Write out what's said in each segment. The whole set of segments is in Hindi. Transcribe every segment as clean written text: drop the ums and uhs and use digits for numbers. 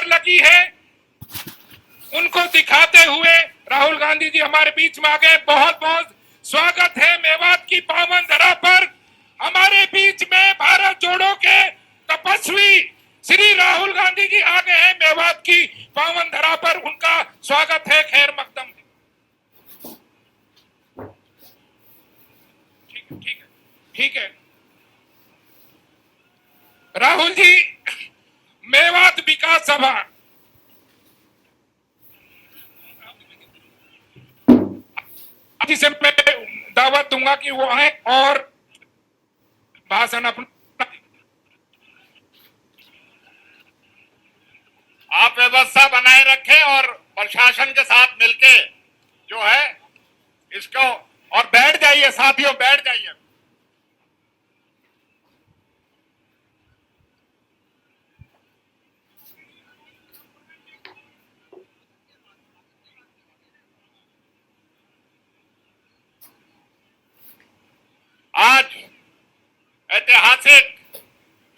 लगी है उनको दिखाते हुए राहुल गांधी जी हमारे बीच में आ गए। बहुत बहुत स्वागत है मेवात की पावन धरा पर। हमारे बीच में भारत जोड़ो के तपस्वी श्री राहुल गांधी जी आ गए हैं मेवात की पावन धरा पर। उनका स्वागत है। खैर मकदम। ठीक है राहुल जी, मेवात विकास सभा जिसे मैं दावत दूंगा कि वो आए और भाषण अपना। आप व्यवस्था बनाए रखें और प्रशासन के साथ मिलके जो है इसको, और बैठ जाइए साथियों, बैठ जाइए। आज ऐतिहासिक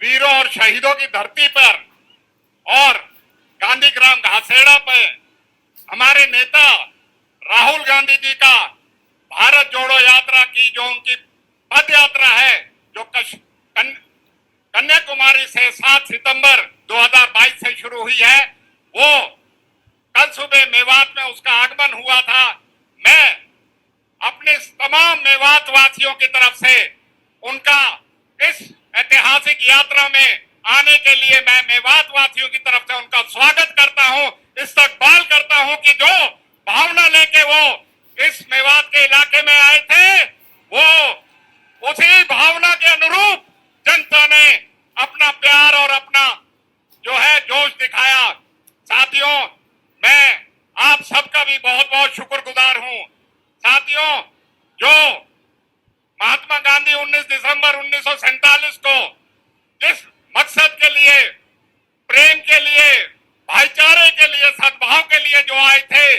वीरों और शहीदों की धरती पर और गांधी ग्राम घासेड़ा पे हमारे नेता राहुल गांधी जी का भारत जोड़ो यात्रा की जो उनकी पद यात्रा है, जो कन्याकुमारी से 7 सितंबर 2022 से शुरू हुई है, वो कल सुबह मेवात में उसका आगमन हुआ था। मैं अपने तमाम मेवात वासियों की तरफ से उनका इस ऐतिहासिक यात्रा में आने के लिए मैं मेवात वासियों की तरफ से उनका स्वागत करता हूं, इस्तकबाल करता हूं कि जो भावना लेके वो इस मेवात के इलाके में आए थे, वो उसी भावना के अनुरूप जनता ने अपना प्यार और अपना जो है जोश दिखाया। साथियों, मैं आप सबका भी बहुत बहुत शुक्रगुजार हूं। साथियों, जो महात्मा गांधी 19 दिसंबर 1947 को जिस मकसद के लिए, प्रेम के लिए, भाईचारे के लिए, सद्भाव के लिए जो आए थे,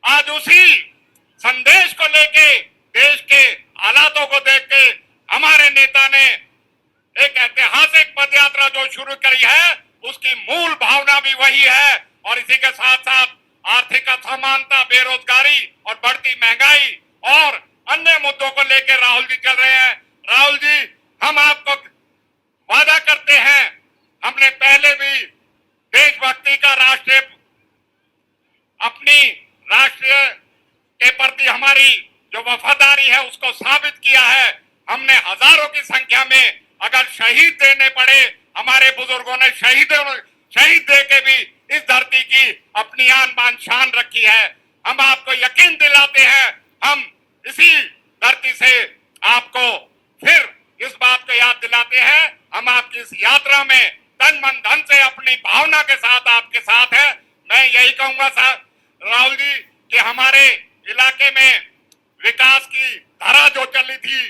आज उसी संदेश को लेके देश के हालातों को देख के हमारे नेता ने एक ऐतिहासिक पदयात्रा जो शुरू करी है, उसकी मूल भावना भी वही है। और इसी के साथ साथ आर्थिक असमानता, बेरोजगारी और बढ़ती महंगाई और अन्य मुद्दों को लेकर राहुल जी चल रहे हैं। राहुल जी, हम आपको वादा करते हैं, हमने पहले भी देशभक्ति का अपनी राष्ट्रीय के प्रति हमारी जो वफादारी है उसको साबित किया है। हमने हजारों की संख्या में अगर शहीद देने पड़े, हमारे बुजुर्गों ने शहीद दे के भी इस धरती की अपनी आन बान शान रखी है। हम आपको यकीन दिलाते हैं, हम इसी धरती से आपको फिर इस बात को याद दिलाते हैं, हम आपकी इस यात्रा में तन मन धन से अपनी भावना के साथ आपके साथ है। मैं यही कहूंगा राहुल जी कि हमारे इलाके में विकास की धारा जो चली थी,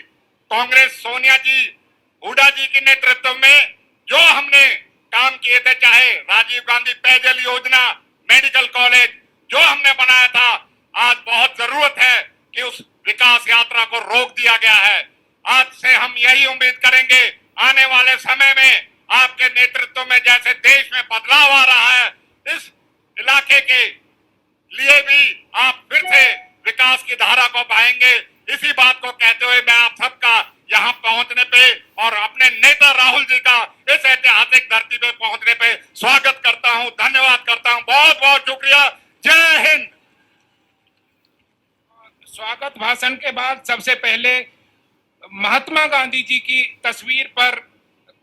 कांग्रेस सोनिया जी, हुड्डा जी के नेतृत्व में जो हमने काम किए थे, चाहे राजीव गांधी पेयजल योजना, मेडिकल कॉलेज जो हमने बनाया था, आज बहुत जरूरत है कि उस विकास यात्रा को रोक दिया गया है। आज से हम यही उम्मीद करेंगे, आने वाले समय में आपके नेतृत्व में जैसे देश में बदलाव आ रहा है, इस इलाके के लिए भी आप फिर से विकास की धारा को बहाएंगे। इसी बात को कहते हुए मैं आप सबका यहाँ पहुंचने पे और अपने नेता राहुल जी का इस ऐतिहासिक धरती पे पहुंचने पे स्वागत करता हूं, धन्यवाद करता हूं। बहुत बहुत शुक्रिया। जय हिंद। स्वागत भाषण के बाद सबसे पहले महात्मा गांधी जी की तस्वीर पर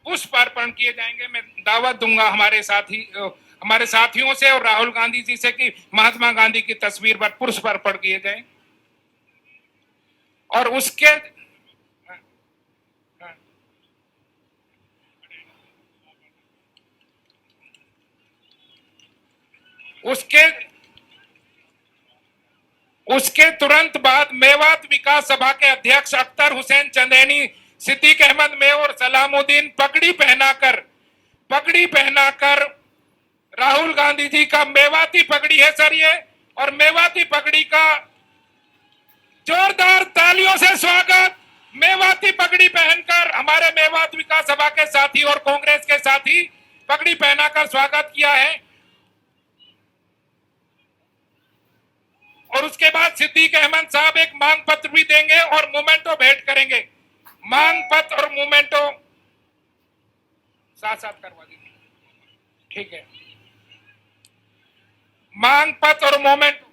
पुष्प अर्पण किए जाएंगे। मैं दावत दूंगा हमारे साथियों से और राहुल गांधी जी से कि महात्मा गांधी की तस्वीर पर पुष्प अर्पण किए जाएं। और उसके तुरंत बाद मेवात विकास सभा के अध्यक्ष अख्तर हुसैन चंदेनी, सिद्दीक अहमद मेव और सलामुद्दीन पगड़ी पहनाकर राहुल गांधी जी का मेवाती पगड़ी है सर ये, और मेवाती पगड़ी का जोरदार तालियों से स्वागत। मेवाती पगड़ी पहनकर हमारे मेवात विकास सभा के साथी और कांग्रेस के साथी पगड़ी पहनाकर स्वागत किया है। और उसके बाद सिद्दीक अहमद साहब एक मांग पत्र भी देंगे और मोमेंटो भेंट करेंगे। मांग पत्र और मोमेंटो साथ साथ करवा दीजिए, ठीक है। मांग पत्र और मोमेंटो।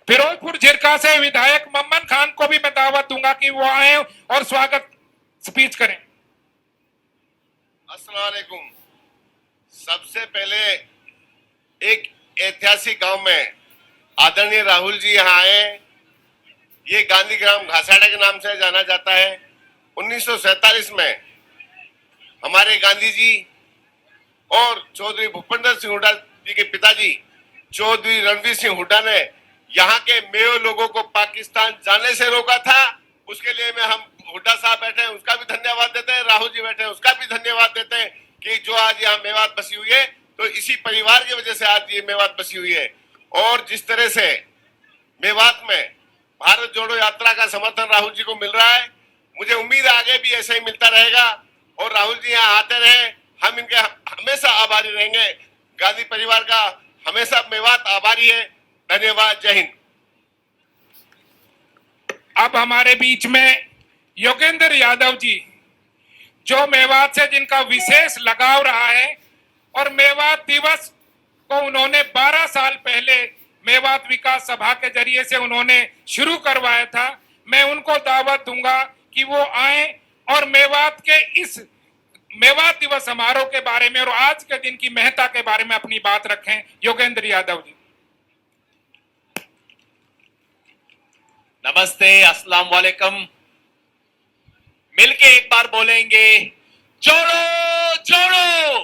फिरोजपुर झिरका से विधायक मम्मन खान को भी मैं दावत दूंगा कि वो आए और स्वागत स्पीच करें। अस्सलाम वालेकुम। सबसे पहले एक ऐतिहासिक गांव में आदरणीय राहुल जी यहाँ आए। ये गांधी ग्राम घासाड़ा के नाम से जाना जाता है। 1947 में हमारे गांधी जी और चौधरी भूपेंद्र सिंह हुड्डा जी के पिताजी चौधरी रणवीर सिंह हुड्डा ने यहाँ के मेयो लोगों को पाकिस्तान जाने से रोका था। उसके लिए में हम हुड्डा साहब बैठे हैं उसका भी धन्यवाद देते हैं, राहुल जी बैठे हैं उसका भी धन्यवाद देते हैं कि जो आज यहाँ मेवात बसी हुई है तो इसी परिवार की वजह से आज ये मेवात बसी हुई है। और जिस तरह से मेवात में भारत जोड़ो यात्रा का समर्थन राहुल जी को मिल रहा है, मुझे उम्मीद है आगे भी ऐसा ही मिलता रहेगा और राहुल जी यहाँ आते रहे। हम इनके हमेशा आभारी रहेंगे। गांधी परिवार का हमेशा मेवात आभारी है। धन्यवाद। जय हिंद। अब हमारे बीच में योगेंद्र यादव जी, जो मेवात से जिनका विशेष लगाव रहा है और मेवात दिवस को उन्होंने 12 साल पहले मेवात विकास सभा के जरिए से उन्होंने शुरू करवाया था। मैं उनको दावत दूंगा कि वो आए और मेवात के इस मेवात दिवस समारोह के बारे में और आज के दिन की महत्ता के बारे में अपनी बात रखें। योगेंद्र यादव जी। नमस्ते, अस्सलाम वालेकुम। मिलके एक बार बोलेंगे, जोड़ो जोड़ो,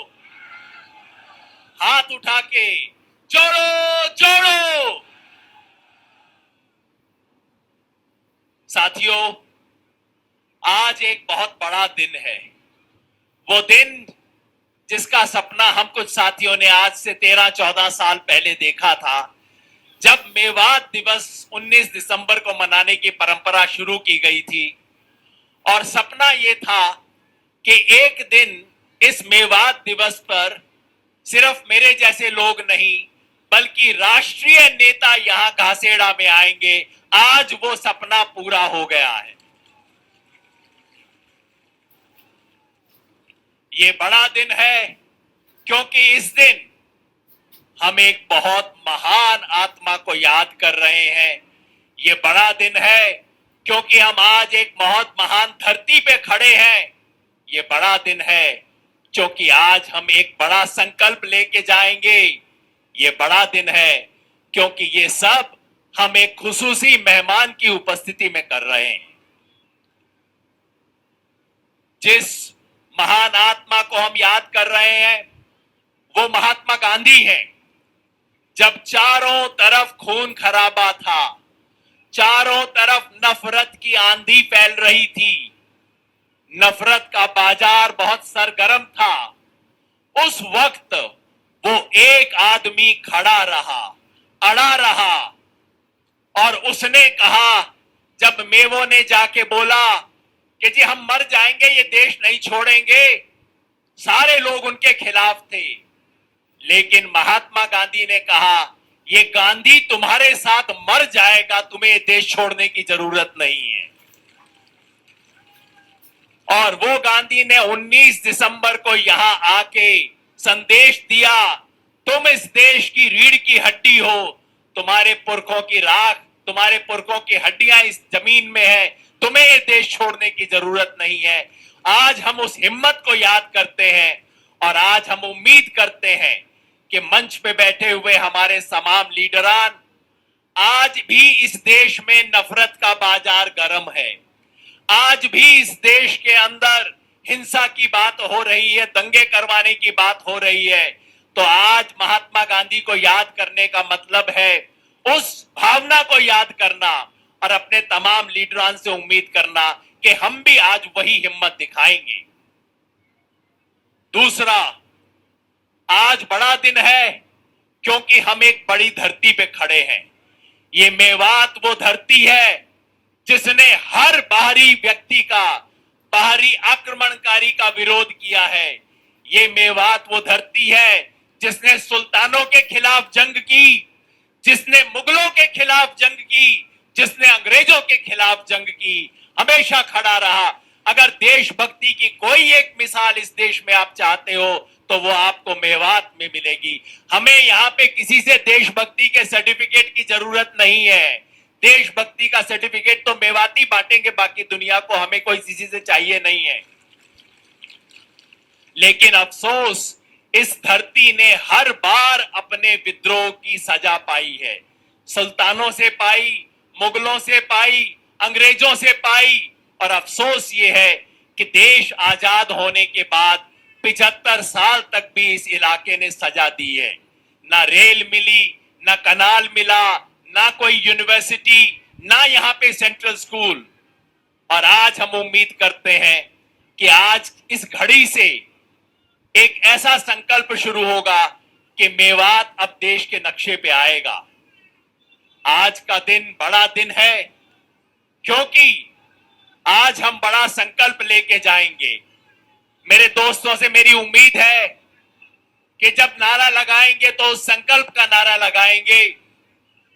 हाथ उठा के जोड़ो जोड़ो। साथियों, आज एक बहुत बड़ा दिन है। वो दिन जिसका सपना हम कुछ साथियों ने आज से 13-14 साल पहले देखा था, जब मेवात दिवस 19 दिसंबर को मनाने की परंपरा शुरू की गई थी। और सपना ये था कि एक दिन इस मेवात दिवस पर सिर्फ मेरे जैसे लोग नहीं बल्कि राष्ट्रीय नेता यहां घासेड़ा में आएंगे। आज वो सपना पूरा हो गया है। ये बड़ा दिन है क्योंकि इस दिन हम एक बहुत महान आत्मा को याद कर रहे हैं। ये बड़ा दिन है क्योंकि हम आज एक बहुत महान धरती पे खड़े हैं। ये बड़ा दिन है क्योंकि आज हम एक बड़ा संकल्प लेके जाएंगे। ये बड़ा दिन है क्योंकि ये सब हम एक खुसूसी मेहमान की उपस्थिति में कर रहे हैं। जिस महान आत्मा को हम याद कर रहे हैं वो महात्मा गांधी हैं। जब चारों तरफ खून खराबा था, चारों तरफ नफरत की आंधी फैल रही थी, नफरत का बाजार बहुत सरगर्म था, उस वक्त वो एक आदमी खड़ा रहा, अड़ा रहा और उसने कहा, जब मेवो ने जाके बोला कि जी हम मर जाएंगे, ये देश नहीं छोड़ेंगे, सारे लोग उनके खिलाफ थे। लेकिन महात्मा गांधी ने कहा, ये गांधी तुम्हारे साथ मर जाएगा, तुम्हें ये देश छोड़ने की जरूरत नहीं है। और वो गांधी ने 19 दिसंबर को यहां आके संदेश दिया, तुम इस देश की रीढ़ की हड्डी हो, तुम्हारे पुरखों की राख, तुम्हारे पुरखों की हड्डियां इस जमीन में है, तुम्हें ये देश छोड़ने की जरूरत नहीं है। आज हम उस हिम्मत को याद करते हैं और आज हम उम्मीद करते हैं कि मंच पे बैठे हुए हमारे तमाम लीडरान, आज भी इस देश में नफरत का बाजार गर्म है, आज भी इस देश के अंदर हिंसा की बात हो रही है, दंगे करवाने की बात हो रही है। तो आज महात्मा गांधी को याद करने का मतलब है उस भावना को याद करना और अपने तमाम लीडरान से उम्मीद करना कि हम भी आज वही हिम्मत दिखाएंगे। दूसरा, आज बड़ा दिन है क्योंकि हम एक बड़ी धरती पे खड़े हैं। ये मेवात वो धरती है जिसने हर बाहरी व्यक्ति का, बाहरी आक्रमणकारी का विरोध किया है। ये मेवात वो धरती है जिसने सुल्तानों के खिलाफ जंग की, जिसने मुगलों के खिलाफ जंग की, जिसने अंग्रेजों के खिलाफ जंग की, हमेशा खड़ा रहा। अगर देशभक्ति की कोई एक मिसाल इस देश में आप चाहते हो तो वो आपको मेवात में मिलेगी। हमें यहाँ पे किसी से देशभक्ति के सर्टिफिकेट की जरूरत नहीं है। देशभक्ति का सर्टिफिकेट तो मेवाती बांटेंगे, बाकी दुनिया को हमें कोई किसी से चाहिए नहीं है। लेकिन अफसोस, इस धरती ने हर बार अपने विद्रोह की सजा पाई है। सुल्तानों से पाई, मुगलों से पाई, अंग्रेजों से पाई। और अफसोस ये है कि देश आजाद होने के बाद 75 साल तक भी इस इलाके ने सजा दी है। ना रेल मिली, ना कनाल मिला, ना कोई यूनिवर्सिटी, ना यहाँ पे सेंट्रल स्कूल। और आज हम उम्मीद करते हैं कि आज इस घड़ी से एक ऐसा संकल्प शुरू होगा कि मेवात अब देश के नक्शे पे आएगा। आज का दिन बड़ा दिन है क्योंकि आज हम बड़ा संकल्प लेके जाएंगे। मेरे दोस्तों से मेरी उम्मीद है कि जब नारा लगाएंगे तो उस संकल्प का नारा लगाएंगे,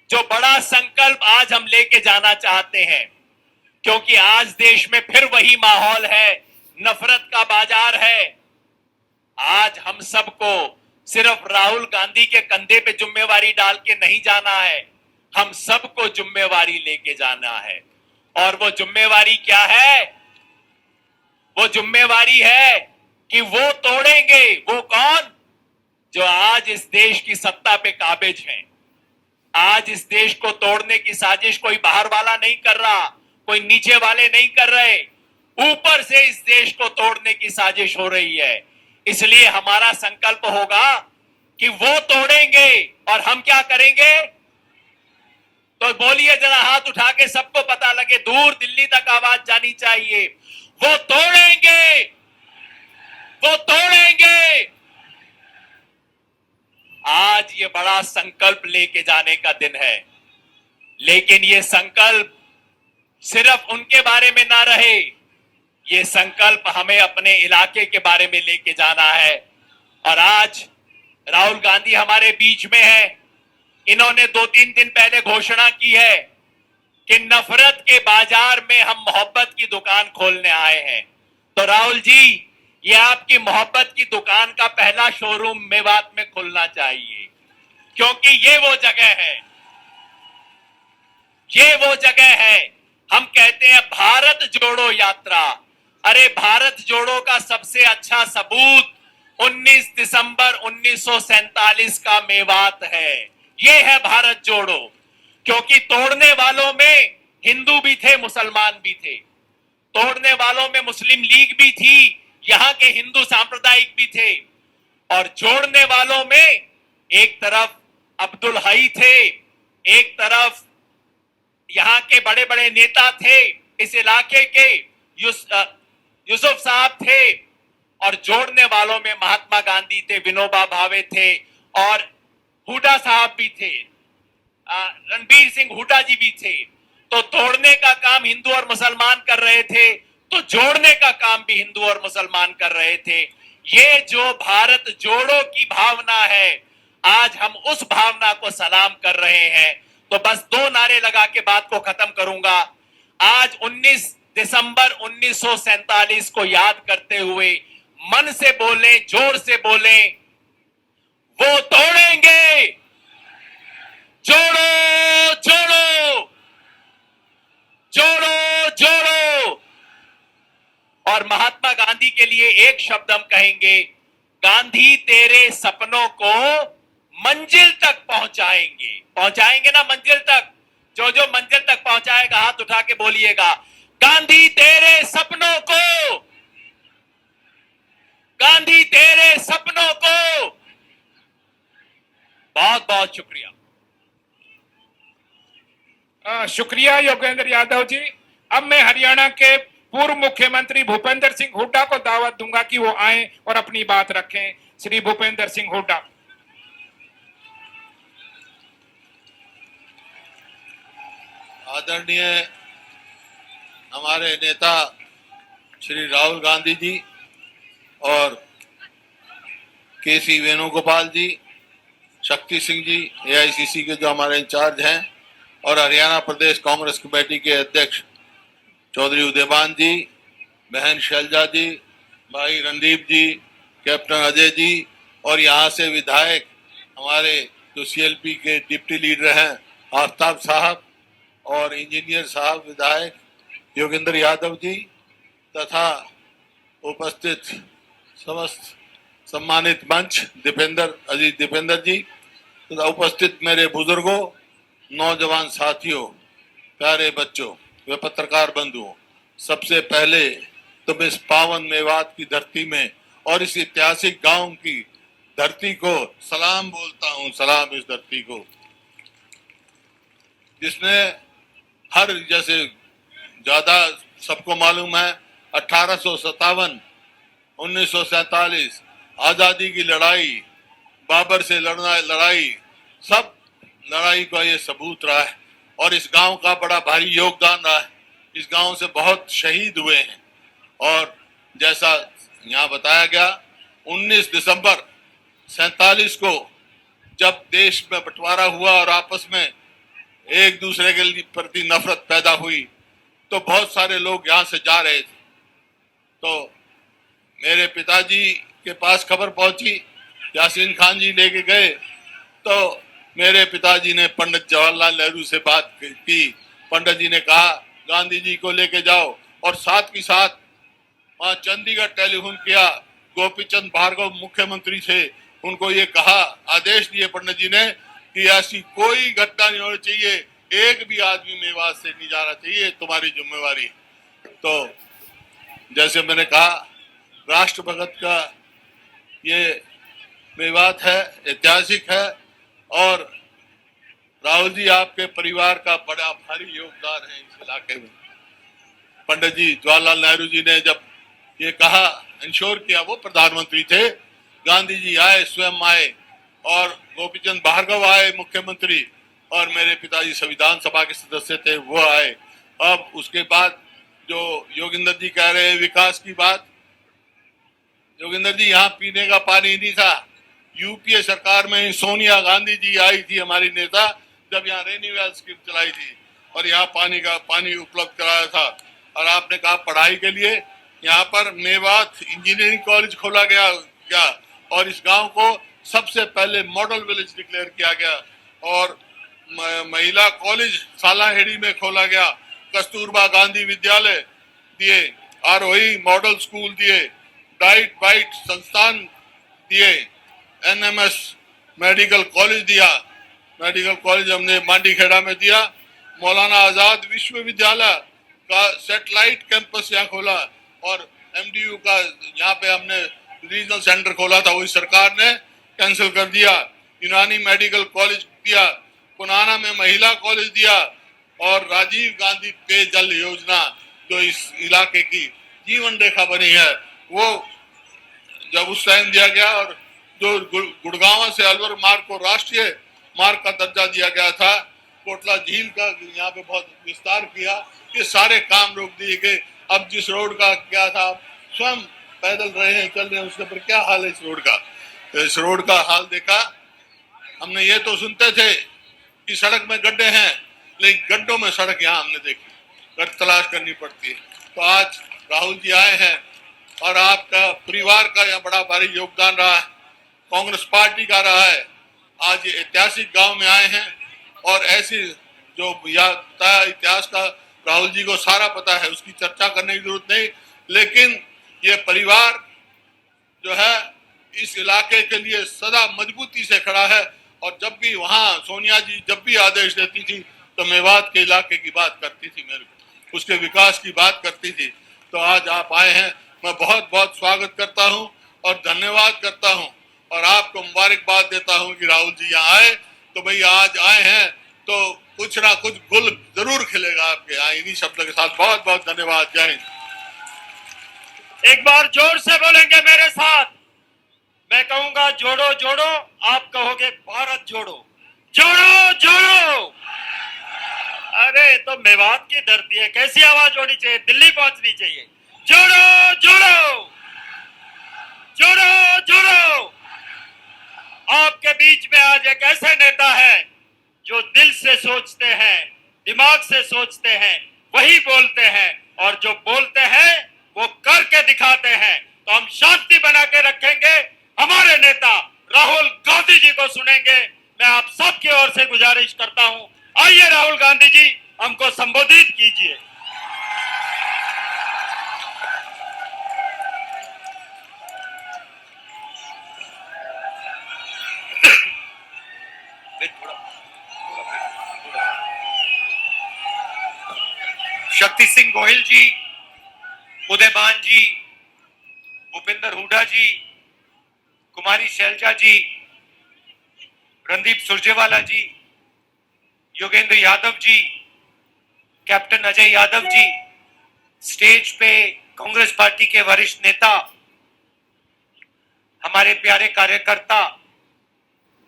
जो बड़ा संकल्प आज हम लेके जाना चाहते हैं। क्योंकि आज देश में फिर वही माहौल है, नफरत का बाजार है। आज हम सबको सिर्फ राहुल गांधी के कंधे पे जिम्मेवारी डाल के नहीं जाना है, हम सबको जिम्मेवारी लेके जाना है। और वो जिम्मेवारी क्या है? वो जिम्मेवारी है कि वो तोड़ेंगे। वो कौन? जो आज इस देश की सत्ता पे काबिज हैं। आज इस देश को तोड़ने की साजिश कोई बाहर वाला नहीं कर रहा, कोई नीचे वाले नहीं कर रहे, ऊपर से इस देश को तोड़ने की साजिश हो रही है। इसलिए हमारा संकल्प होगा कि वो तोड़ेंगे और हम क्या करेंगे? तो बोलिए जरा, हाथ उठा के, सबको पता लगे, दूर दिल्ली तक आवाज जानी चाहिए। वो तोड़ेंगे, वो तोड़ेंगे। आज ये बड़ा संकल्प लेके जाने का दिन है। लेकिन ये संकल्प सिर्फ उनके बारे में ना रहे, ये संकल्प हमें अपने इलाके के बारे में लेके जाना है। और आज राहुल गांधी हमारे बीच में है। इन्होंने 2-3 दिन पहले घोषणा की है कि नफरत के बाजार में हम मोहब्बत की दुकान खोलने आए हैं। तो राहुल जी, ये आपकी मोहब्बत की दुकान का पहला शोरूम मेवात में खुलना चाहिए, क्योंकि ये वो जगह है, ये वो जगह है। हम कहते हैं भारत जोड़ो यात्रा। अरे भारत जोड़ो का सबसे अच्छा सबूत 19 दिसंबर 1947 का मेवात है। ये है भारत जोड़ो। क्योंकि तोड़ने वालों में हिंदू भी थे, मुसलमान भी थे। तोड़ने वालों में मुस्लिम लीग भी थी, यहाँ के हिंदू सांप्रदायिक भी थे। और जोड़ने वालों में एक तरफ अब्दुल हई थे, एक तरफ यहाँ के बड़े बड़े नेता थे, इस इलाके के यूसुफ साहब थे। और जोड़ने वालों में महात्मा गांधी थे, विनोबा भावे थे, और हुड्डा साहब भी थे, रणबीर सिंह हुड्डा जी भी थे। तो तोड़ने का काम हिंदू और मुसलमान कर रहे थे, तो जोड़ने का काम भी हिंदू और मुसलमान कर रहे थे। ये जो भारत जोड़ो की भावना है, आज हम उस भावना को सलाम कर रहे हैं। तो बस 2 नारे लगा के बात को खत्म करूंगा। आज 19 दिसंबर 1947 को याद करते हुए मन से बोले, जोर से बोले, वो तोड़ेंगे, जोड़ो जोड़ो, जोड़ो जोड़ो। और महात्मा गांधी के लिए एक शब्द हम कहेंगे, गांधी तेरे सपनों को मंजिल तक पहुंचाएंगे। पहुंचाएंगे ना मंजिल तक? जो जो मंजिल तक पहुंचाएगा हाथ उठा के बोलिएगा, गांधी तेरे सपनों को, गांधी तेरे सपनों को। बहुत बहुत शुक्रिया। शुक्रिया योगेंद्र यादव जी। अब मैं हरियाणा के पूर्व मुख्यमंत्री भूपेंद्र सिंह हुड्डा को दावत दूंगा कि वो आए और अपनी बात रखें। श्री भूपेंद्र सिंह हुड्डा। आदरणीय हमारे नेता श्री राहुल गांधी जी और केसी वेणुगोपाल जी, शक्ति सिंह जी, एआईसीसी के जो हमारे इंचार्ज हैं, और हरियाणा प्रदेश कांग्रेस कमेटी के अध्यक्ष चौधरी उदयभान जी, बहन शैलजा जी, भाई रणदीप जी, कैप्टन अजय जी, और यहाँ से विधायक हमारे जो सीएलपी के डिप्टी लीडर हैं आफ्ताब साहब, और इंजीनियर साहब विधायक योगेंद्र यादव जी, तथा उपस्थित समस्त सम्मानित मंच अजीत दीपेंद्र जी, तथा उपस्थित मेरे बुजुर्गों, नौजवान साथियों, प्यारे बच्चों व पत्रकार बंधुओं, सबसे पहले तो इस पावन मेवात की धरती में और इस ऐतिहासिक गांव की धरती को सलाम बोलता हूं। सलाम इस धरती को जिसने हर, जैसे ज्यादा सबको मालूम है, 1857, 1947 आजादी की लड़ाई, बाबर से लड़ाई, सब लड़ाई का ये सबूत रहा है, और इस गांव का बड़ा भारी योगदान रहा है। इस गांव से बहुत शहीद हुए हैं, और जैसा यहाँ बताया गया, 19 दिसंबर 47 को जब देश में बंटवारा हुआ और आपस में एक दूसरे के प्रति नफरत पैदा हुई, तो बहुत सारे लोग यहाँ से जा रहे थे। तो मेरे पिताजी के पास खबर पहुंची, यासीन खान जी लेके गए, तो मेरे पिताजी ने पंडित जवाहरलाल नेहरू से बात की। पंडित जी ने कहा गांधी जी को लेके जाओ, और साथ ही साथ वहाँ चंडीगढ़ टेलीफोन किया, गोपीचंद भार्गव मुख्यमंत्री थे, उनको ये कहा, आदेश दिए पंडित जी ने कि ऐसी कोई घटना नहीं होनी चाहिए, एक भी आदमी मेवात से नहीं जाना चाहिए, तुम्हारी जिम्मेवारी। तो जैसे मैंने कहा, राष्ट्रभगत का ये मेवात है, ऐतिहासिक है, और राहुल जी आपके परिवार का बड़ा भारी योगदान है इस इलाके में। पंडित जी जवाहरलाल नेहरू जी ने जब ये कहा, इंश्योर किया, वो प्रधानमंत्री थे, गांधी जी आए, स्वयं आए, और गोपीचंद भार्गव आए मुख्यमंत्री, और मेरे पिताजी संविधान सभा के सदस्य थे, वो आए। अब उसके बाद जो योगेंद्र जी कह रहे हैं विकास की बात, योगेंद्र जी यहाँ पीने का पानी नहीं था, यूपीए सरकार में सोनिया गांधी जी आई थी हमारी नेता, जब यहाँ रेन्यूअल स्कीम चलाई थी, और यहाँ पानी उपलब्ध कराया था। और आपने कहा पढ़ाई के लिए यहाँ पर मेवात इंजीनियरिंग कॉलेज खोला गया, और इस गांव को सबसे पहले मॉडल विलेज डिक्लेयर किया गया, और महिला कॉलेज सालाहेड़ी में खोला गया, कस्तूरबा गांधी विद्यालय दिए, आरोही मॉडल स्कूल दिए, डाइट बाइट संस्थान दिए, एनएमएस मेडिकल कॉलेज दिया, मेडिकल कॉलेज हमने मांडीखेड़ा में दिया, मौलाना आजाद विश्वविद्यालय का सैटेलाइट कैंपस यहाँ खोला, और एमडीयू का यहाँ पे हमने रीजनल सेंटर खोला था, वही सरकार ने कैंसिल कर दिया। यूनानी मेडिकल कॉलेज दिया, पुनाना में महिला कॉलेज दिया, और राजीव गांधी पेयजल योजना जो इस इलाके की जीवन रेखा बनी है, वो जब उस टाइम दिया गया, और जो गुड़गांव से अलवर मार्ग को राष्ट्रीय मार्ग का दर्जा दिया गया था, कोटला झील का यहाँ पे बहुत विस्तार किया, ये सारे काम रोक दिए गए। अब जिस रोड का क्या था, स्वयं पैदल रहे हैं, चल रहे हैं, उसके ऊपर क्या हाल है इस रोड का, इस रोड का हाल देखा हमने। ये तो सुनते थे कि सड़क में गड्ढे हैं, लेकिन गड्ढों में सड़क यहाँ हमने देखी, गड्ढ तलाश करनी पड़ती है। तो आज राहुल जी आए हैं, और आपका परिवार का यहाँ बड़ा भारी योगदान रहा है, कांग्रेस पार्टी का रहा है। आज ये ऐतिहासिक गांव में आए हैं, और ऐसी जो बताया इतिहास का, राहुल जी को सारा पता है, उसकी चर्चा करने की जरूरत नहीं, लेकिन ये परिवार जो है इस इलाके के लिए सदा मजबूती से खड़ा है, और जब भी वहाँ सोनिया जी जब भी आदेश देती थी, तो मेवात के इलाके की बात करती थी, मेरे को उसके विकास की बात करती थी। तो आज आप आए हैं, मैं बहुत बहुत स्वागत करता हूं और धन्यवाद करता हूं, और आपको मुबारकबाद देता हूं कि राहुल जी यहाँ आए। तो भाई आज आए हैं तो कुछ ना कुछ गुल जरूर खिलेगा आपके यहाँ। इन्हीं शब्दों के साथ बहुत बहुत धन्यवाद। जय हिंद। एक बार जोर से बोलेंगे मेरे साथ। मैं कहूंगा जोड़ो जोड़ो, आप कहोगे भारत जोड़ो। जोड़ो जोड़ो। अरे तो मेवात की धरती है, कैसी आवाज होनी चाहिए? दिल्ली पहुंचनी चाहिए। जोड़ो जोड़ो, जोड़ो जोड़ो। आपके बीच में आज एक ऐसे नेता है जो दिल से सोचते हैं, दिमाग से सोचते हैं, वही बोलते हैं, और जो बोलते हैं वो करके दिखाते हैं। तो हम शांति बना के रखेंगे। हमारे नेता राहुल गांधी जी को सुनेंगे। मैं आप सबकी ओर से गुजारिश करता हूं, आइए राहुल गांधी जी, हमको संबोधित कीजिए। शक्ति सिंह गोहिल जी, उदयमान जी, भूपेंद्र हुड्डा जी, कुमारी शैलजा जी, रणदीप सुरजेवाला जी, योगेंद्र यादव जी, कैप्टन अजय यादव जी, स्टेज पे कांग्रेस पार्टी के वरिष्ठ नेता, हमारे प्यारे कार्यकर्ता,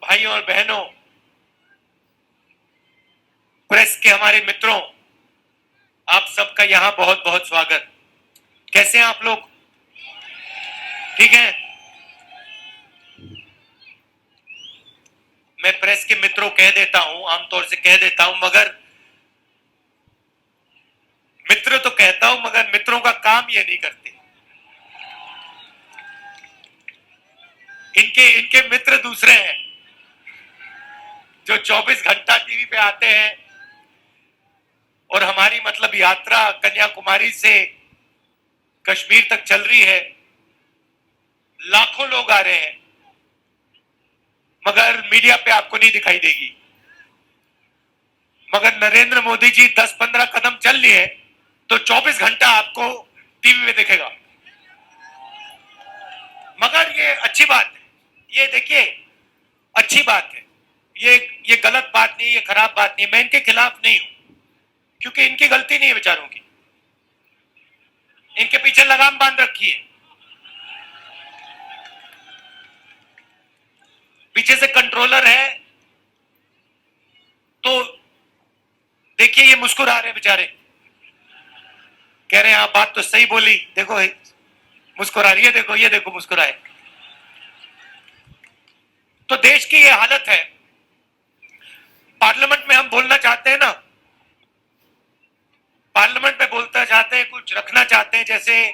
भाइयों और बहनों, प्रेस के हमारे मित्रों, आप सबका यहां बहुत बहुत स्वागत। कैसे हैं आप लोग? ठीक है। मैं प्रेस के मित्रों कह देता हूं, आमतौर से कह देता हूं, मगर मित्र तो कहता हूं, मगर मित्रों का काम ये नहीं करते। इनके मित्र दूसरे हैं, जो 24 घंटा टीवी पे आते हैं। और हमारी मतलब यात्रा कन्याकुमारी से कश्मीर तक चल रही है, लाखों लोग आ रहे हैं, मगर मीडिया पे आपको नहीं दिखाई देगी। मगर नरेंद्र मोदी जी 10-15 कदम चल लिए तो 24 घंटा आपको टीवी में दिखेगा। मगर ये अच्छी बात है, ये देखिए अच्छी बात है, ये गलत बात नहीं, ये खराब बात नहीं। मैं इनके खिलाफ नहीं हूं, क्योंकि इनकी गलती नहीं है बेचारों की। इनके पीछे लगाम बांध रखी है, पीछे से कंट्रोलर है। तो देखिए ये मुस्कुरा रहे बेचारे, कह रहे हैं आप बात तो सही बोली, देखो मुस्कुरा रही है, देखो ये देखो मुस्कुराए। तो देश की ये हालत है। पार्लियामेंट में हम बोलना चाहते हैं ना, पार्लियामेंट में बोलना चाहते हैं, कुछ रखना चाहते हैं, जैसे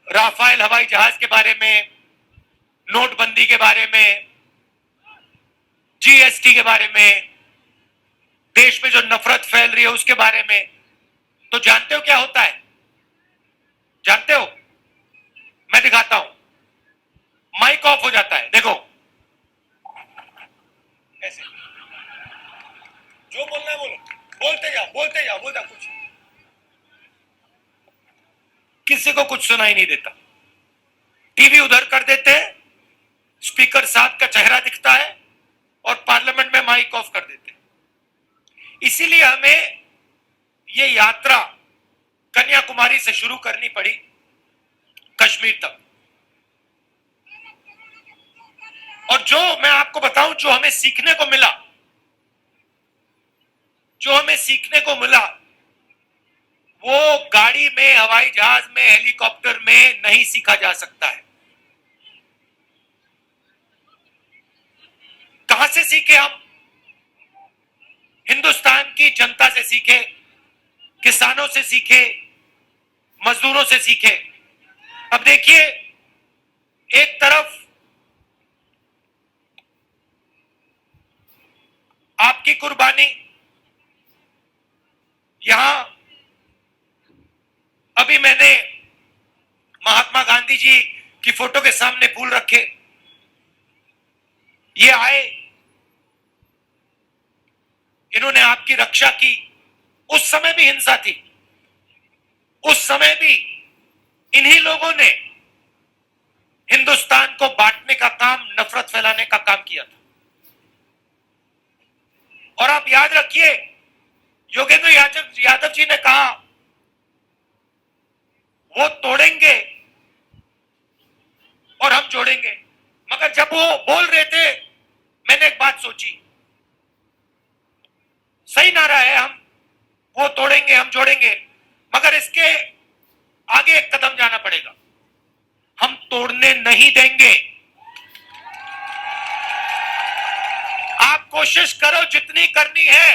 राफेल हवाई जहाज के बारे में, नोटबंदी के बारे में, जीएसटी के बारे में, देश में जो नफरत फैल रही है उसके बारे में। तो जानते हो क्या होता है? जानते हो? मैं दिखाता हूं। माइक ऑफ हो जाता है, देखो ऐसे। जो बोलना है बोलो, बोलते जाओ बोलते जाओ, बोलता कुछ, किसी को कुछ सुनाई नहीं देता। टीवी उधर कर देते हैं, स्पीकर साथ का चेहरा दिखता है, और पार्लियामेंट में माइक ऑफ कर देते हैं। इसीलिए हमें ये यात्रा कन्याकुमारी से शुरू करनी पड़ी कश्मीर तक। और जो मैं आपको बताऊं, जो हमें सीखने को मिला, जो हमें सीखने को मिला, वो गाड़ी में, हवाई जहाज में, हेलीकॉप्टर में नहीं सीखा जा सकता है। कहां से सीखे हम? हिंदुस्तान की जनता से सीखे, किसानों से सीखे, मजदूरों से सीखे। अब देखिए, एक तरफ आपकी कुर्बानी, यहां अभी मैंने महात्मा गांधी जी की फोटो के सामने फूल रखे, ये आए, इन्होंने आपकी रक्षा की। उस समय भी हिंसा थी, उस समय भी इन्हीं लोगों ने हिंदुस्तान को बांटने का काम, नफरत फैलाने का काम किया था। और आप याद रखिए, योगेंद्र यादव जी ने कहा वो तोड़ेंगे और हम जोड़ेंगे, मगर जब वो बोल रहे थे मैंने एक बात सोची, सही नारा है, हम वो तोड़ेंगे हम जोड़ेंगे, मगर इसके आगे एक कदम जाना पड़ेगा, हम तोड़ने नहीं देंगे। आप कोशिश करो जितनी करनी है,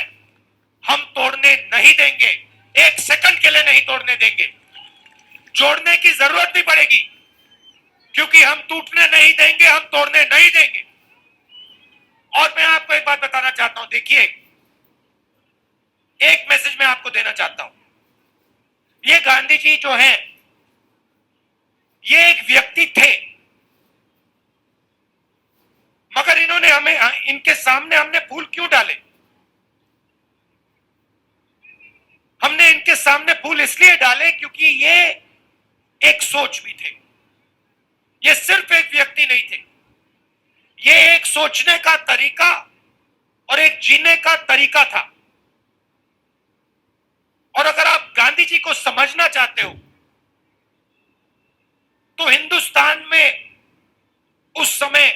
हम तोड़ने नहीं देंगे, एक सेकंड के लिए नहीं तोड़ने देंगे। जोड़ने की जरूरत भी पड़ेगी, क्योंकि हम टूटने नहीं देंगे, हम तोड़ने नहीं देंगे। और मैं आपको एक बात बताना चाहता हूं, देखिए एक मैसेज मैं आपको देना चाहता हूं, ये गांधी जी जो हैं, ये एक व्यक्ति थे, मगर इन्होंने हमें, इनके सामने हमने फूल क्यों डाले? हमने इनके सामने फूल इसलिए डाले क्योंकि ये एक सोच भी थे, ये सिर्फ एक व्यक्ति नहीं थे, ये एक सोचने का तरीका और एक जीने का तरीका था। और अगर आप गांधी जी को समझना चाहते हो तो हिंदुस्तान में उस समय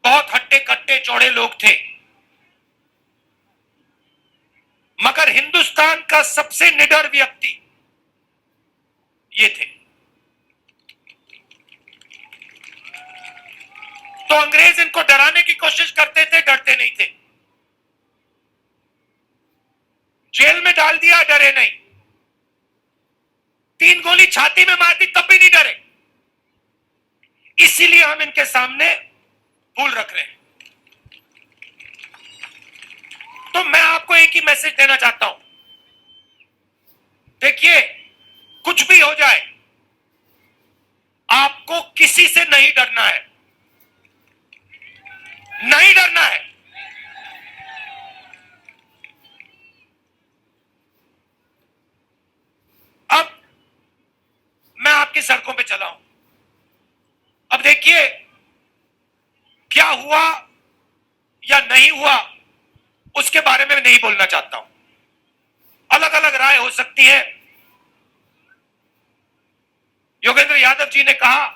बहुत हट्टे कट्टे चौड़े लोग थे, मगर हिंदुस्तान का सबसे निडर व्यक्ति ये थे। तो अंग्रेज इनको डराने की कोशिश करते थे, डरते नहीं थे। जेल में डाल दिया, डरे नहीं। 3 गोली छाती में मार दी, तब भी नहीं डरे। इसीलिए हम इनके सामने फूल रख रहे हैं। तो मैं आपको एक ही मैसेज देना चाहता हूं, देखिए कुछ भी हो जाए, आपको किसी से नहीं डरना है, नहीं डरना है। अब मैं आपकी सड़कों पे चला हूं, अब देखिए क्या हुआ या नहीं हुआ उसके बारे में नहीं बोलना चाहता हूं, अलग अलग राय हो सकती है। योगेंद्र यादव जी ने कहा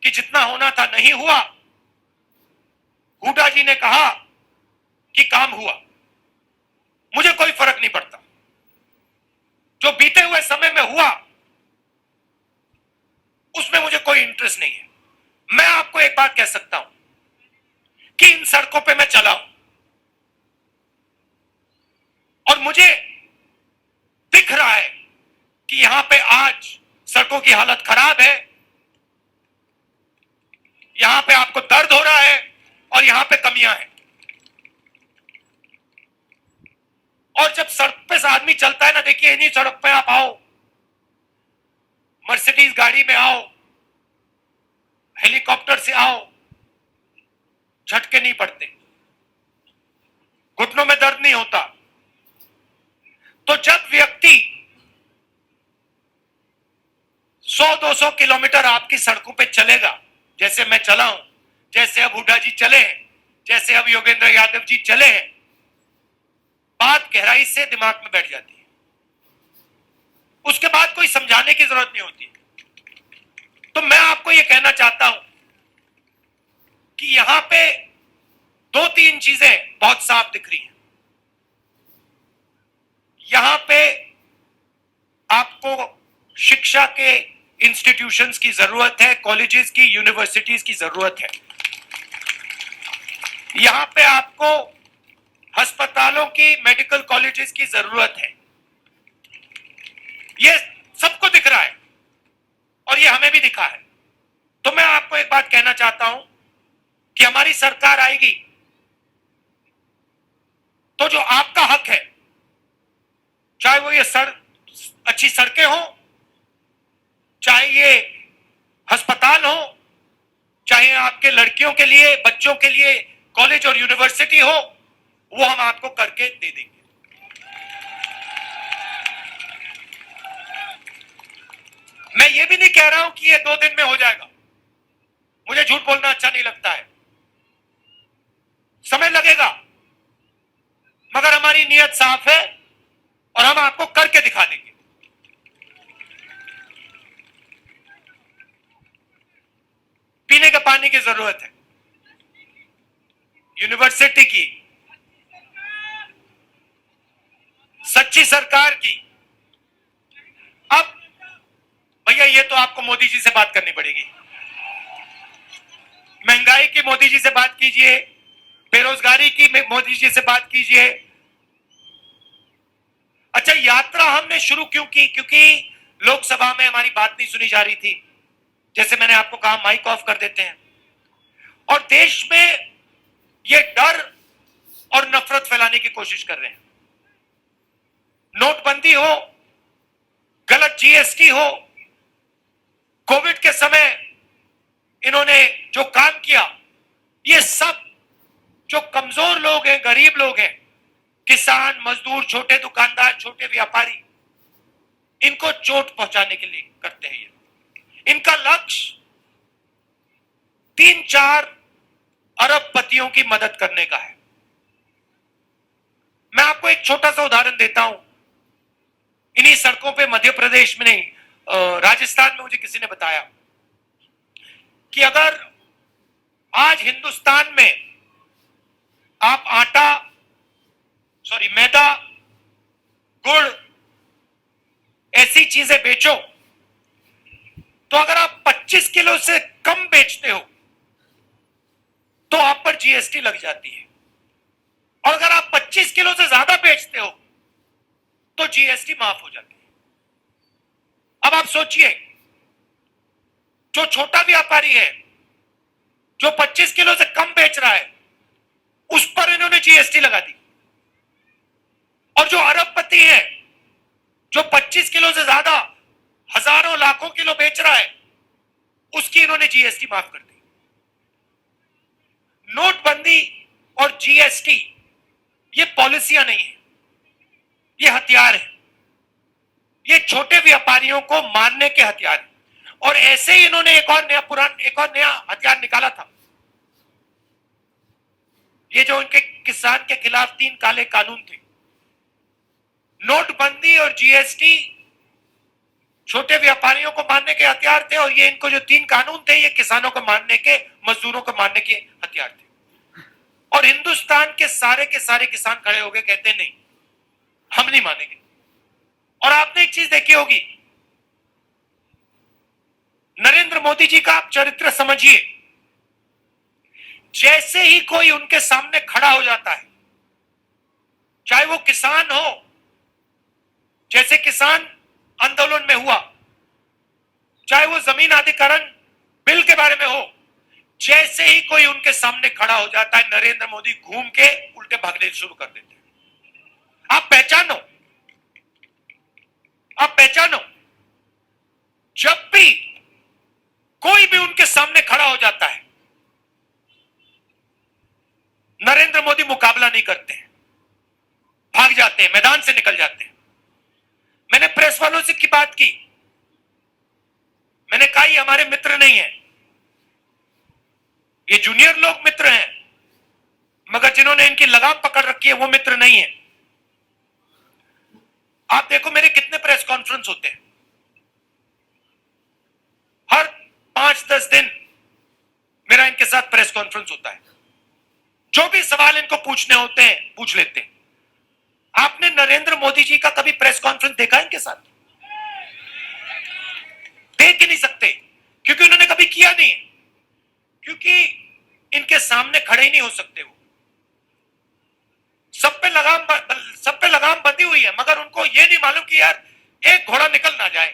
कि जितना होना था नहीं हुआ, हुड्डा जी ने कहा कि काम हुआ। मुझे कोई फर्क नहीं पड़ता, जो बीते हुए समय में हुआ उसमें मुझे कोई इंटरेस्ट नहीं है। मैं आपको एक बात कह सकता हूं कि इन सड़कों पे मैं चला हूं और मुझे दिख रहा है कि यहां पे आज सड़कों की हालत खराब है, यहां पे आपको दर्द हो रहा है और यहां पे कमियां हैं। और जब सड़क पे से आदमी चलता है ना, देखिए इन्हीं सड़क पे आप आओ, मर्सिडीज गाड़ी में आओ, हेलीकॉप्टर से आओ, झटके नहीं पड़ते, घुटनों में दर्द नहीं होता। तो जब व्यक्ति 100-200 किलोमीटर आपकी सड़कों पे चलेगा, जैसे मैं चला हूं, जैसे अब हुड्डा जी चले हैं, जैसे अब योगेंद्र यादव जी चले हैं, बात गहराई से दिमाग में बैठ जाती है, उसके बाद कोई समझाने की जरूरत नहीं होती। तो मैं आपको यह कहना चाहता हूं कि यहां पे 2-3 चीजें बहुत साफ दिख रही हैं। यहां पे आपको शिक्षा के इंस्टीट्यूशंस की जरूरत है, कॉलेजेस की, यूनिवर्सिटीज की जरूरत है। यहां पे आपको अस्पतालों की, मेडिकल कॉलेजेस की जरूरत है। ये सबको दिख रहा है और ये हमें भी दिखा है। तो मैं आपको एक बात कहना चाहता हूं कि हमारी सरकार आएगी तो जो आपका हक है, चाहे वो ये अच्छी सड़कें हो, चाहे ये अस्पताल हो, चाहे आपके लड़कियों के लिए, बच्चों के लिए कॉलेज और यूनिवर्सिटी हो, वो हम आपको करके दे देंगे। मैं ये भी नहीं कह रहा हूं कि ये 2 दिन में हो जाएगा, मुझे झूठ बोलना अच्छा नहीं लगता है, समय लगेगा, हमारी नीयत साफ है और हम आपको करके दिखा देंगे। पीने के पानी की जरूरत है, यूनिवर्सिटी की, सच्ची सरकार की। अब भैया ये तो आपको मोदी जी से बात करनी पड़ेगी। महंगाई की मोदी जी से बात कीजिए, बेरोजगारी की मोदी जी से बात कीजिए। अच्छा, यात्रा हमने शुरू क्यों की? क्योंकि लोकसभा में हमारी बात नहीं सुनी जा रही थी। जैसे मैंने आपको कहा, माइक ऑफ कर देते हैं और देश में ये डर और नफरत फैलाने की कोशिश कर रहे हैं। नोटबंदी हो, गलत जीएसटी हो, कोविड के समय इन्होंने जो काम किया, ये सब जो कमजोर लोग हैं, गरीब लोग हैं, किसान, मजदूर, छोटे दुकानदार, छोटे व्यापारी, इनको चोट पहुंचाने के लिए करते हैं। ये इनका लक्ष्य 3-4 अरबपतियों की मदद करने का है। मैं आपको एक छोटा सा उदाहरण देता हूं। इन्हीं सड़कों पे, मध्य प्रदेश में नहीं, राजस्थान में मुझे किसी ने बताया कि अगर आज हिंदुस्तान में आप मैदा, गुड़, ऐसी चीजें बेचो, तो अगर आप 25 किलो से कम बेचते हो तो आप पर जीएसटी लग जाती है, और अगर आप 25 किलो से ज्यादा बेचते हो तो जीएसटी माफ हो जाती है। अब आप सोचिए, जो छोटा व्यापारी है, जो 25 किलो से कम बेच रहा है, उस पर इन्होंने जीएसटी लगा दी, और जो अरबपति है, जो 25 किलो से ज्यादा हजारों लाखों किलो बेच रहा है, उसकी इन्होंने जीएसटी माफ कर दी। नोटबंदी और जीएसटी ये पॉलिसियां नहीं है, ये हथियार है। ये छोटे व्यापारियों को मारने के हथियार है। और ऐसे ही इन्होंने एक और नया हथियार निकाला था। ये जो उनके किसान के खिलाफ 3 काले कानून थे, नोटबंदी और जीएसटी छोटे व्यापारियों को मारने के हथियार थे, और ये इनको जो 3 कानून थे, ये किसानों को मारने के, मजदूरों को मारने के हथियार थे। और हिंदुस्तान के सारे किसान खड़े हो गए, कहते नहीं, हम नहीं मानेंगे। और आपने एक चीज देखी होगी, नरेंद्र मोदी जी का आप चरित्र समझिए। जैसे ही कोई उनके सामने खड़ा हो जाता है, चाहे वो किसान हो, जैसे किसान आंदोलन में हुआ, चाहे वो जमीन अधिग्रहण बिल के बारे में हो, जैसे ही कोई उनके सामने खड़ा हो जाता है, नरेंद्र मोदी घूम के उल्टे भागने शुरू कर देते हैं। आप पहचानो, जब भी कोई भी उनके सामने खड़ा हो जाता है, नरेंद्र मोदी मुकाबला नहीं करते हैं, भाग जाते हैं, मैदान से निकल जाते हैं। मैंने प्रेस वालों से की बात की, मैंने कहा ये हमारे मित्र नहीं है, ये जूनियर लोग मित्र हैं, मगर जिन्होंने इनकी लगाम पकड़ रखी है वो मित्र नहीं है। आप देखो मेरे कितने प्रेस कॉन्फ्रेंस होते हैं, हर 5-10 दिन मेरा इनके साथ प्रेस कॉन्फ्रेंस होता है। जो भी सवाल इनको पूछने होते हैं पूछ लेते हैं। आपने नरेंद्र मोदी जी का कभी प्रेस कॉन्फ्रेंस देखा इनके साथ? देख ही नहीं सकते, क्योंकि उन्होंने कभी किया नहीं है, क्योंकि इनके सामने खड़े ही नहीं हो सकते। वो सब पे लगाम बंधी हुई है, मगर उनको ये नहीं मालूम कि यार एक घोड़ा निकल ना जाए,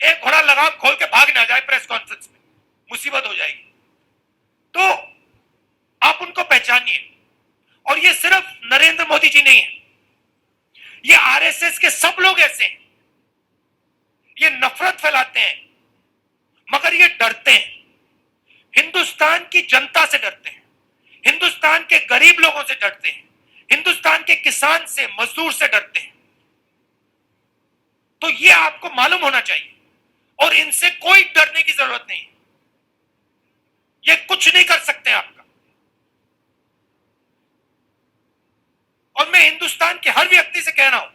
एक घोड़ा लगाम खोल के भाग ना जाए, प्रेस कॉन्फ्रेंस में मुसीबत हो जाएगी। तो आप उनको पहचानिए। और ये सिर्फ नरेंद्र मोदी जी नहीं है, ये आरएसएस के सब लोग ऐसे हैं। ये नफरत फैलाते हैं, मगर ये डरते हैं, हिंदुस्तान की जनता से डरते हैं, हिंदुस्तान के गरीब लोगों से डरते हैं, हिंदुस्तान के किसान से, मजदूर से डरते हैं। तो ये आपको मालूम होना चाहिए, और इनसे कोई डरने की जरूरत नहीं है। ये कुछ नहीं कर सकते आपका। और हिंदुस्तान के हर व्यक्ति से कह रहा हूं,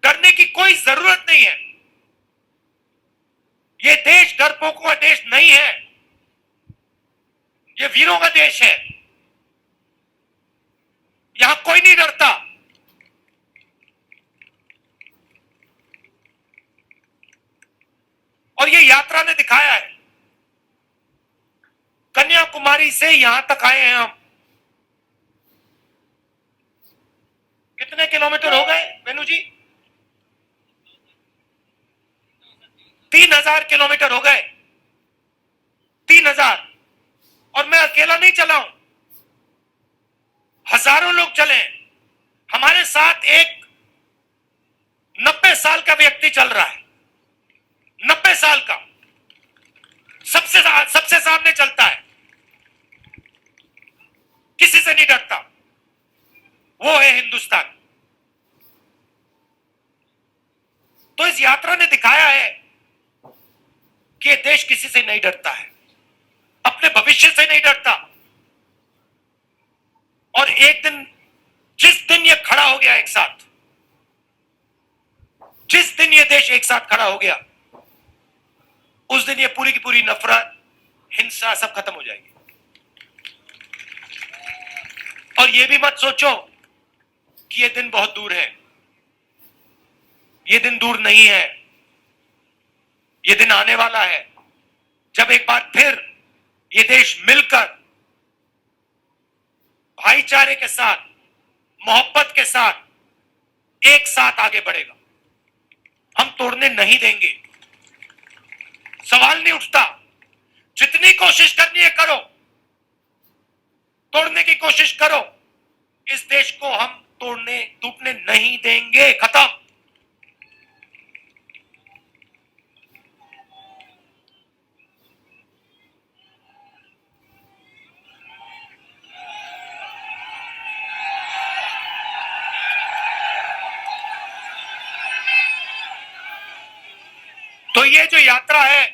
डरने की कोई जरूरत नहीं है। ये देश डरपोकों का देश नहीं है, ये वीरों का देश है। यहां कोई नहीं डरता। और ये यात्रा ने दिखाया है। कन्याकुमारी से यहां तक आए हैं हम। कितने किलोमीटर हो गए वेणु जी? 3000 किलोमीटर हो गए। 3000। और मैं अकेला नहीं चला हूं, हजारों लोग चले हैं। हमारे साथ एक 90 साल का व्यक्ति चल रहा है। 90 साल का, सबसे सामने चलता है, किसी से नहीं डरता। वो है हिंदुस्तान। तो इस यात्रा ने दिखाया है कि ये देश किसी से नहीं डरता है, अपने भविष्य से नहीं डरता। और एक दिन, जिस दिन ये खड़ा हो गया एक साथ, जिस दिन ये देश एक साथ खड़ा हो गया, उस दिन ये पूरी की पूरी नफरत, हिंसा सब खत्म हो जाएगी। और ये भी मत सोचो कि ये दिन बहुत दूर है। ये दिन दूर नहीं है। ये दिन आने वाला है जब एक बार फिर ये देश मिलकर भाईचारे के साथ, मोहब्बत के साथ एक साथ आगे बढ़ेगा। हम तोड़ने नहीं देंगे। सवाल नहीं उठता। जितनी कोशिश करनी है करो, तोड़ने की कोशिश करो। इस देश को हम टूटने नहीं देंगे। खत्म। तो ये जो यात्रा है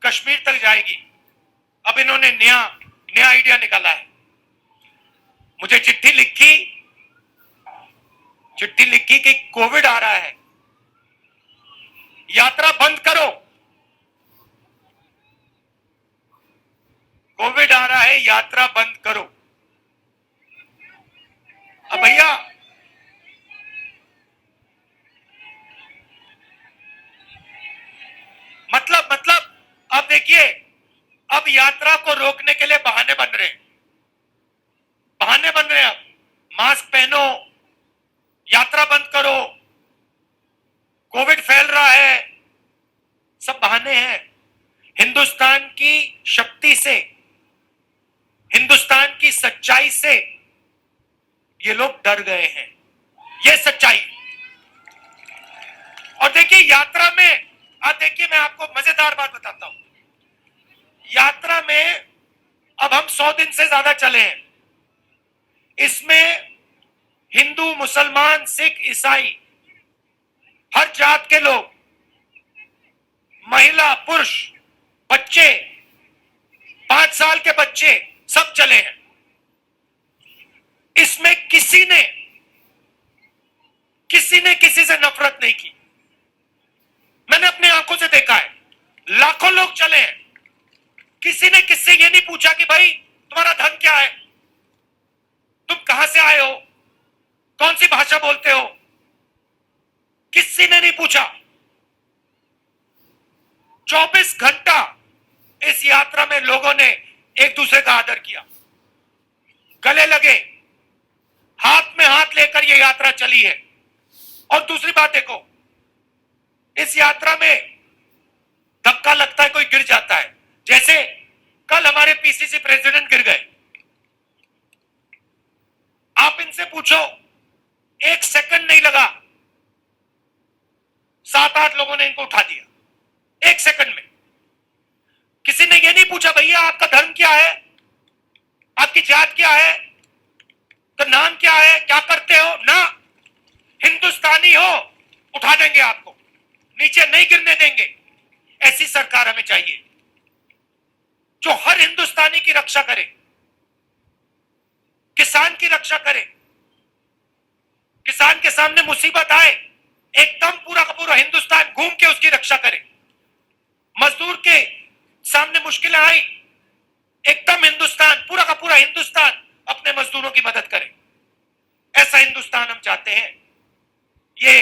कश्मीर तक जाएगी। अब इन्होंने नया आइडिया निकाला है। मुझे चिट्ठी लिखी कि कोविड आ रहा है, यात्रा बंद करो। कोविड आ रहा है, यात्रा बंद करो। अब भैया, मतलब अब देखिए, अब यात्रा को रोकने के लिए बहाने बन रहे हैं। अब मास्क पहनो, यात्रा बंद करो, कोविड फैल रहा है, सब बहाने हैं। हिंदुस्तान की शक्ति से, हिंदुस्तान की सच्चाई से ये लोग डर गए हैं। ये सच्चाई। और देखिए यात्रा में, देखिए मैं आपको मजेदार बात बताता हूं। यात्रा में अब हम 100 दिन से ज्यादा चले हैं। इसमें हिंदू, मुसलमान, सिख, ईसाई, हर जात के लोग, महिला, पुरुष, बच्चे, 5 साल के बच्चे, सब चले हैं। इसमें किसी ने किसी से नफरत नहीं की। मैंने अपनी आंखों से देखा है। लाखों लोग चले हैं। किसी ने किससे ये नहीं पूछा कि भाई तुम्हारा धर्म क्या है, तुम कहां से आए हो, कौन सी भाषा बोलते हो, किसी ने नहीं पूछा। 24 घंटा इस यात्रा में लोगों ने एक दूसरे का आदर किया, गले लगे, हाथ में हाथ लेकर यह यात्रा चली है। और दूसरी बात देखो, इस यात्रा में धक्का लगता है, कोई गिर जाता है। जैसे कल हमारे पीसीसी प्रेसिडेंट गिर गए। आप इनसे पूछो, 1 सेकंड नहीं लगा, 7-8 लोगों ने इनको उठा दिया 1 सेकंड में। किसी ने ये नहीं पूछा भैया आपका धर्म क्या है, आपकी जात क्या है, तो नाम क्या है, क्या करते हो ना। हिंदुस्तानी हो, उठा देंगे आपको, नीचे नहीं गिरने देंगे। ऐसी सरकार हमें चाहिए जो हर हिंदुस्तानी की रक्षा करे, किसान की रक्षा करे, सामने मुसीबत आए एकदम पूरा का पूरा हिंदुस्तान घूम के उसकी रक्षा करे। मजदूर के सामने मुश्किलें आई, एकदम हिंदुस्तान, पूरा का पूरा हिंदुस्तान अपने मजदूरों की मदद करे। ऐसा हिंदुस्तान हम चाहते हैं। ये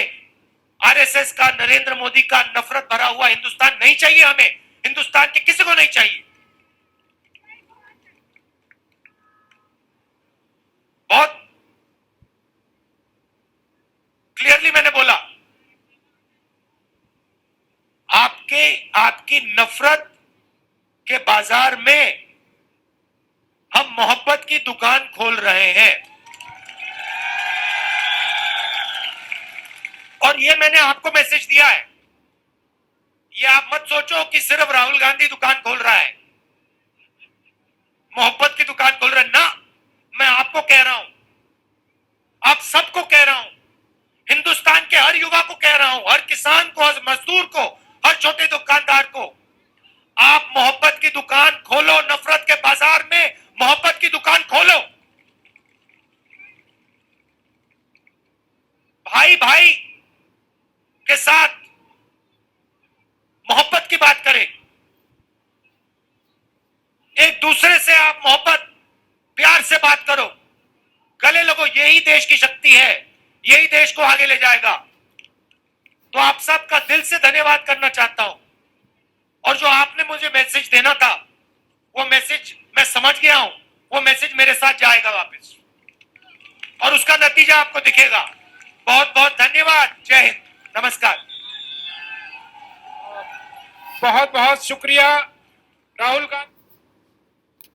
आरएसएस का, नरेंद्र मोदी का नफरत भरा हुआ हिंदुस्तान नहीं चाहिए हमें। हिंदुस्तान के किसी को नहीं चाहिए। बहुत क्लियरली मैंने बोला, आपकी नफरत के बाजार में हम मोहब्बत की दुकान खोल रहे हैं। और ये मैंने आपको मैसेज दिया है। ये आप मत सोचो कि सिर्फ राहुल गांधी दुकान खोल रहा है, मोहब्बत की दुकान खोल रहा है ना। मैं आपको कह रहा हूं, आप सबको कह रहा हूं, हिंदुस्तान के हर युवा को कह रहा हूं, हर किसान को, हर मजदूर को, हर छोटे दुकानदार को, आप मोहब्बत की दुकान खोलो। नफरत के बाजार में मोहब्बत की दुकान खोलो। भाई भाई के साथ मोहब्बत की बात करें। एक दूसरे से आप मोहब्बत, प्यार से बात करो, गले लगो। यही देश की शक्ति है, यही देश को आगे ले जाएगा। तो आप सबका दिल से धन्यवाद करना चाहता हूं। और जो आपने मुझे मैसेज देना था, वो मैसेज मैं समझ गया हूं। वो मैसेज मेरे साथ जाएगा वापस, और उसका नतीजा आपको दिखेगा। बहुत बहुत धन्यवाद। जय हिंद, नमस्कार। बहुत बहुत शुक्रिया राहुल गांधी।